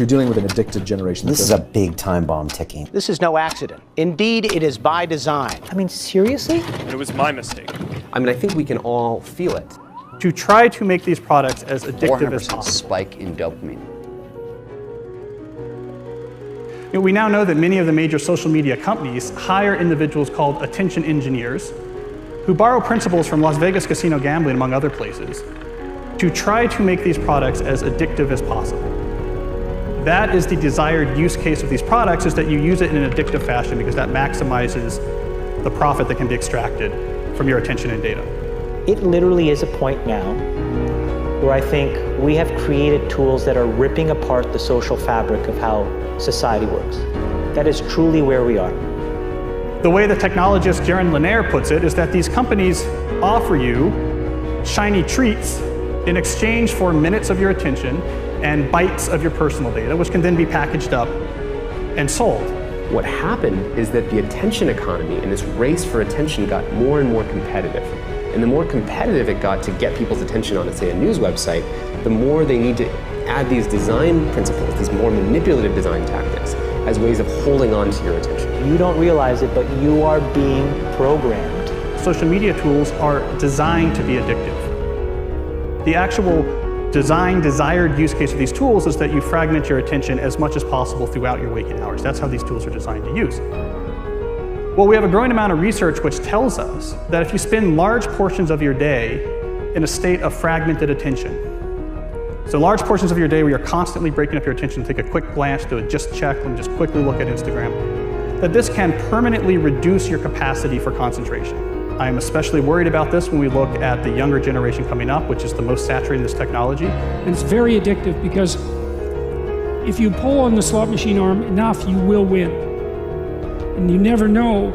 You're dealing with an addicted generation. This is a big time bomb ticking. This is no accident. Indeed, it is by design. I mean, seriously? It was my mistake. I mean, I think we can all feel it. To try to make these products as addictive as 400% possible. spike in dopamine. We now know that many of the major social media companies hire individuals called attention engineers who borrow principles from Las Vegas casino gambling, among other places, to try to make these products as addictive as possible. That is the desired use case of these products, is that you use it in an addictive fashion because that maximizes the profit that can be extracted from your attention and data. It literally is a point now where I think we have created tools that are ripping apart the social fabric of how society works. That is truly where we are. The way the technologist Jaron Lanier puts it is that these companies offer you shiny treats in exchange for minutes of your attention and bytes of your personal data, which can then be packaged up and sold. What happened is that the attention economy and this race for attention got more and more competitive. And the more competitive it got to get people's attention on, say, a news website, the more they need to add these design principles, these more manipulative design tactics, as ways of holding on to your attention. You don't realize it, but you are being programmed. Social media tools are designed to be addictive. The actual desired use case of these tools is that you fragment your attention as much as possible throughout your waking hours. That's how these tools are designed to use. Well, we have a growing amount of research which tells us that if you spend large portions of your day in a state of fragmented attention, so large portions of your day where you're constantly breaking up your attention, take a quick glance, do a just check, and just quickly look at Instagram, that this can permanently reduce your capacity for concentration. I am especially worried about this when we look at the younger generation coming up, which is the most saturated in this technology. And it's very addictive because if you pull on the slot machine arm enough, you will win. And you never know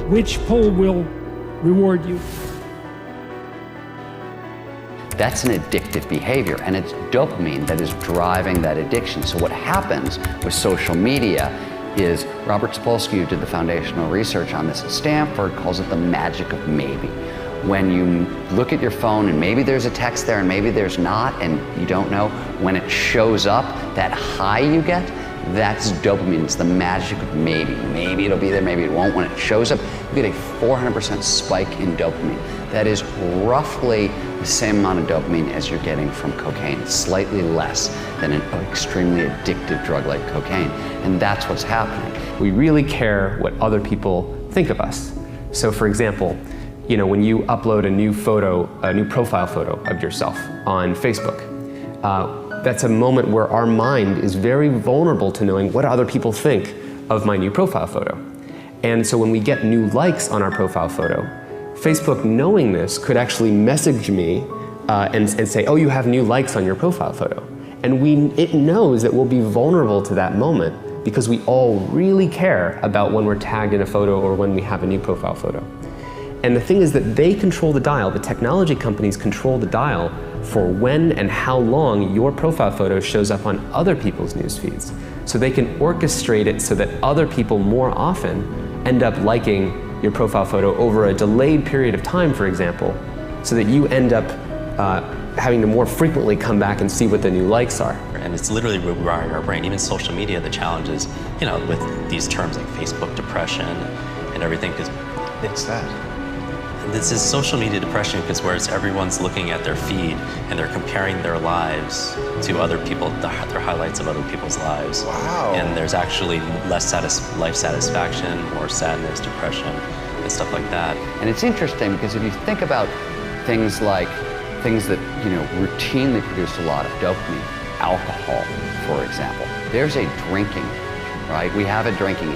which pull will reward you. That's an addictive behavior, and it's dopamine that is driving that addiction. So what happens with social media is Robert Sapolsky, who did the foundational research on this at Stanford, calls it the magic of maybe. When you look at your phone and maybe there's a text there and maybe there's not, and you don't know, when it shows up, that high you get, that's dopamine. It's the magic of maybe. Maybe it'll be there, maybe it won't. When it shows up, you get a 400% spike in dopamine. That is roughly the same amount of dopamine as you're getting from cocaine, slightly less than an extremely addictive drug like cocaine. And that's what's happening. We really care what other people think of us. So for example, when you upload a new photo, a new profile photo of yourself on Facebook, that's a moment where our mind is very vulnerable to knowing what other people think of my new profile photo. And so when we get new likes on our profile photo, Facebook, knowing this, could actually message me and say, oh, you have new likes on your profile photo. And it knows that we'll be vulnerable to that moment because we all really care about when we're tagged in a photo or when we have a new profile photo. And the thing is that they control the dial, the technology companies control the dial for when and how long your profile photo shows up on other people's news feeds. So they can orchestrate it so that other people more often end up liking your profile photo over a delayed period of time, for example, so that you end up having to more frequently come back and see what the new likes are. And it's literally rewiring our brain. Even social media, the challenge is, with these terms like Facebook depression and everything, because what's that? This is social media depression because whereas everyone's looking at their feed and they're comparing their lives to other people, their highlights of other people's lives. Wow. And there's actually less life satisfaction, more sadness, depression, and stuff like that. And it's interesting because if you think about things that routinely produce a lot of dopamine, alcohol, for example. There's a drinking, right? We have a drinking.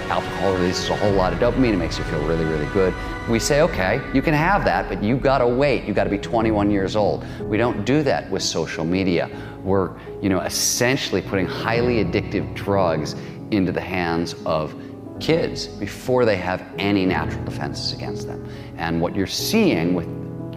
Alcohol releases a whole lot of dopamine. It makes you feel really, really good. We say, okay, you can have that, but you gotta wait. You gotta be 21 years old. We don't do that with social media. We're, essentially putting highly addictive drugs into the hands of kids before they have any natural defenses against them. And what you're seeing with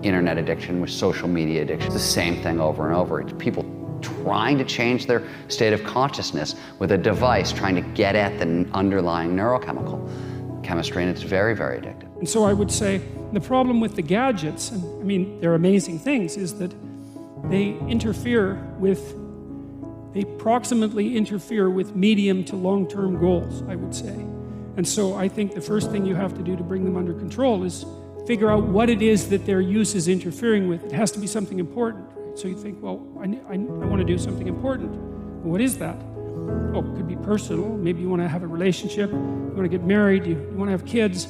internet addiction, with social media addiction, it's the same thing over and over. It's people trying to change their state of consciousness with a device, trying to get at the underlying neurochemical chemistry, and it's very, very addictive. And so I would say the problem with the gadgets, and they're amazing things, is that they interfere with they proximately interfere with medium to long-term goals, I would say. And so I think the first thing you have to do to bring them under control is figure out what it is that their use is interfering with. It has to be something important. Right? So you think, well, I want to do something important. Well, what is that? Oh, it could be personal. Maybe you want to have a relationship. You want to get married. You want to have kids.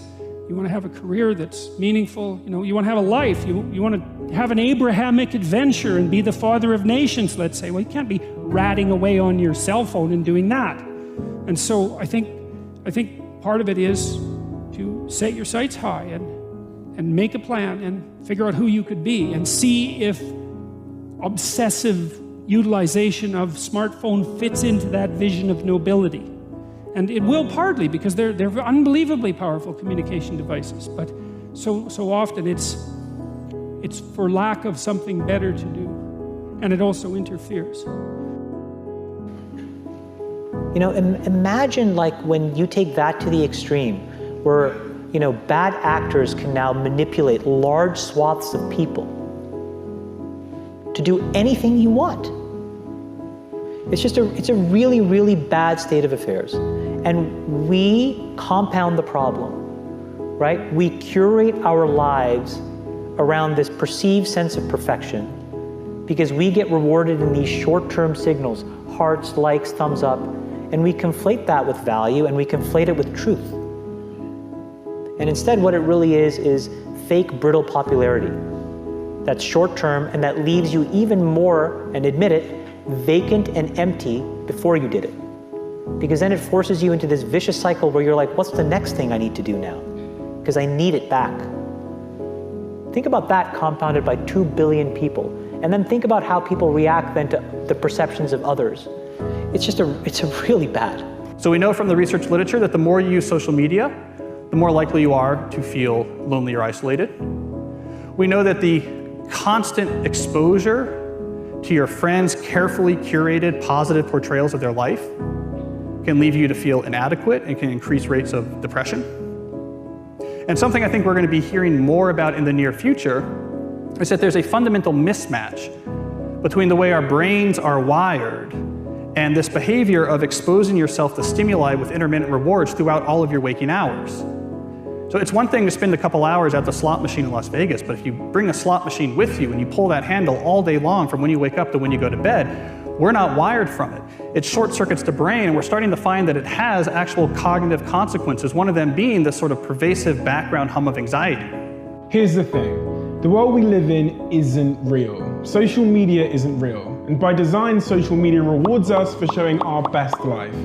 You want to have a career that's meaningful. You want to have a life. You want to have an Abrahamic adventure and be the father of nations, let's say. Well, you can't be ratting away on your cell phone and doing that. And so I think part of it is to set your sights high and make a plan and figure out who you could be and see if obsessive utilization of smartphone fits into that vision of nobility. And it will partly, because they're unbelievably powerful communication devices. But so often it's for lack of something better to do. And it also interferes. Imagine like when you take that to the extreme, where, bad actors can now manipulate large swaths of people to do anything you want. It's a really, really bad state of affairs. And we compound the problem, right? We curate our lives around this perceived sense of perfection because we get rewarded in these short-term signals, hearts, likes, thumbs up, and we conflate that with value and we conflate it with truth. And instead what it really is fake, brittle popularity that's short-term and that leaves you even more, and admit it, vacant and empty before you did it. Because then it forces you into this vicious cycle where you're like, what's the next thing I need to do now? Because I need it back. Think about that compounded by 2 billion people. And then think about how people react then to the perceptions of others. It's really bad. So we know from the research literature that the more you use social media, the more likely you are to feel lonely or isolated. We know that the constant exposure to your friends' carefully curated positive portrayals of their life can leave you to feel inadequate and can increase rates of depression. And something I think we're going to be hearing more about in the near future is that there's a fundamental mismatch between the way our brains are wired and this behavior of exposing yourself to stimuli with intermittent rewards throughout all of your waking hours. So it's one thing to spend a couple hours at the slot machine in Las Vegas, but if you bring a slot machine with you and you pull that handle all day long from when you wake up to when you go to bed, we're not wired from it. It short circuits the brain, and we're starting to find that it has actual cognitive consequences, one of them being this sort of pervasive background hum of anxiety. Here's the thing. The world we live in isn't real. Social media isn't real. And by design, social media rewards us for showing our best life.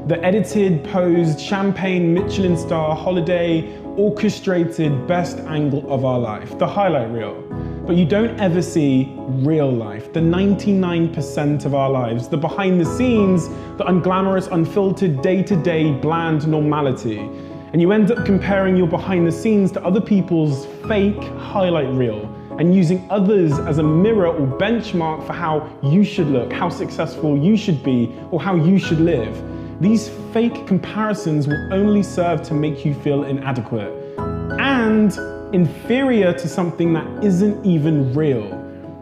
The edited, posed, champagne, Michelin star, holiday, orchestrated best angle of our life, the highlight reel. But you don't ever see real life, the 99% of our lives, the behind the scenes, the unglamorous, unfiltered, day-to-day, bland normality. And you end up comparing your behind the scenes to other people's fake highlight reel and using others as a mirror or benchmark for how you should look, how successful you should be, or how you should live. These fake comparisons will only serve to make you feel inadequate and inferior to something that isn't even real.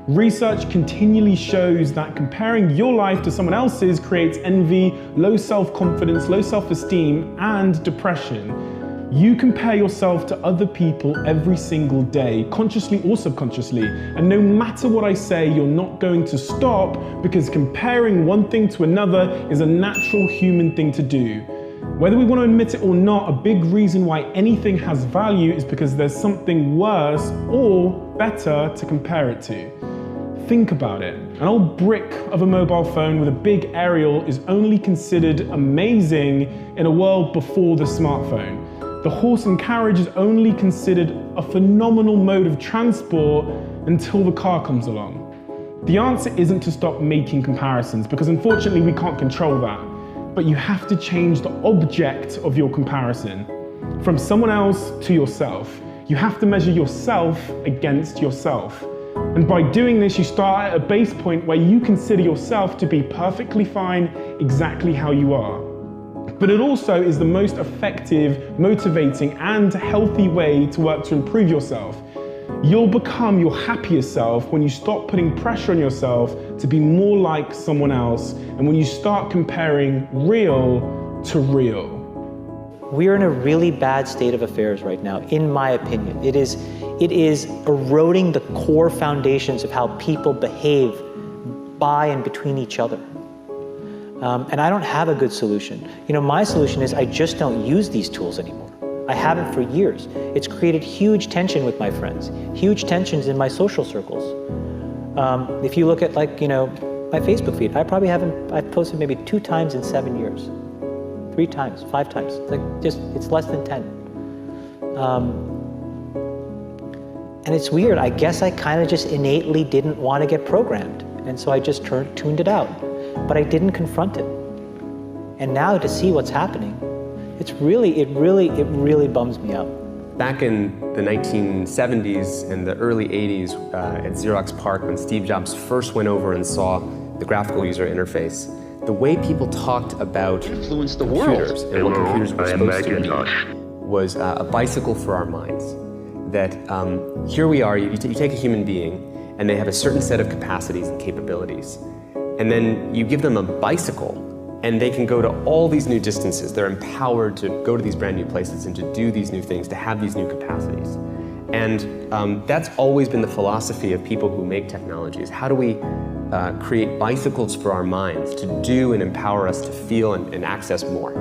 Research continually shows that comparing your life to someone else's creates envy, low self-confidence, low self-esteem, and depression. You compare yourself to other people every single day, consciously or subconsciously, and no matter what I say, you're not going to stop because comparing one thing to another is a natural human thing to do. Whether we want to admit it or not, a big reason why anything has value is because there's something worse or better to compare it to. Think about it. An old brick of a mobile phone with a big aerial is only considered amazing in a world before the smartphone. The horse and carriage is only considered a phenomenal mode of transport until the car comes along. The answer isn't to stop making comparisons, because unfortunately we can't control that. But you have to change the object of your comparison. From someone else to yourself. You have to measure yourself against yourself. And by doing this, you start at a base point where you consider yourself to be perfectly fine exactly how you are. But it also is the most effective, motivating, and healthy way to work to improve yourself. You'll become your happiest self when you stop putting pressure on yourself to be more like someone else, and when you start comparing real to real. We're in a really bad state of affairs right now, in my opinion. It is eroding the core foundations of how people behave by and between each other. And I don't have a good solution. You know, my solution is I just don't use these tools anymore. I haven't for years. It's created huge tension with my friends, huge tensions in my social circles. If you look at, like, you know, my Facebook feed, I've posted maybe 2 times in 7 years. 3 times, 5 times. It's like it's less than 10. And it's weird. I guess I kind of just innately didn't want to get programmed. And so I just tuned it out. But I didn't confront it. And now to see what's happening, it really bums me out. Back in the 1970s and the early 80s at Xerox PARC, when Steve Jobs first went over and saw the graphical user interface, the way people talked about computers and what computers were supposed to be was a bicycle for our minds. That here we are, you take a human being and they have a certain set of capacities and capabilities. And then you give them a bicycle and they can go to all these new distances. They're empowered to go to these brand new places and to do these new things, to have these new capacities. And that's always been the philosophy of people who make technologies. How do we create bicycles for our minds to do and empower us to feel and access more?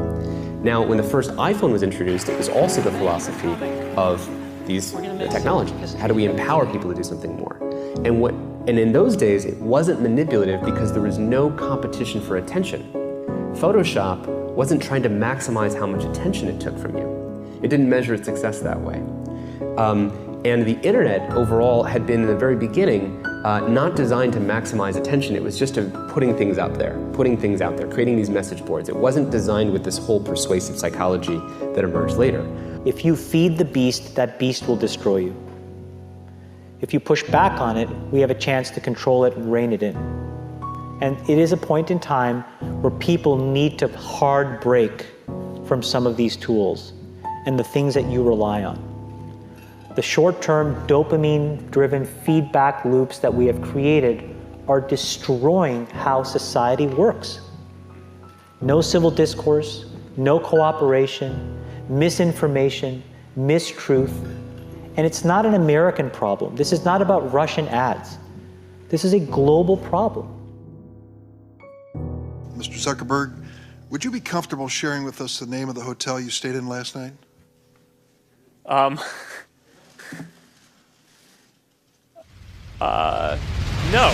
Now, when the first iPhone was introduced, it was also the philosophy of these technologies. How do we empower people to do something more? And in those days, it wasn't manipulative because there was no competition for attention. Photoshop wasn't trying to maximize how much attention it took from you. It didn't measure its success that way. And the internet overall had been in the very beginning not designed to maximize attention. It was just putting things out there, creating these message boards. It wasn't designed with this whole persuasive psychology that emerged later. If you feed the beast, that beast will destroy you. If you push back on it, we have a chance to control it and rein it in. And it is a point in time where people need to hard break from some of these tools and the things that you rely on. The short-term dopamine-driven feedback loops that we have created are destroying how society works. No civil discourse, no cooperation, misinformation, mistruth. And it's not an American problem. This is not about Russian ads. This is a global problem. Mr. Zuckerberg, would you be comfortable sharing with us the name of the hotel you stayed in last night? No.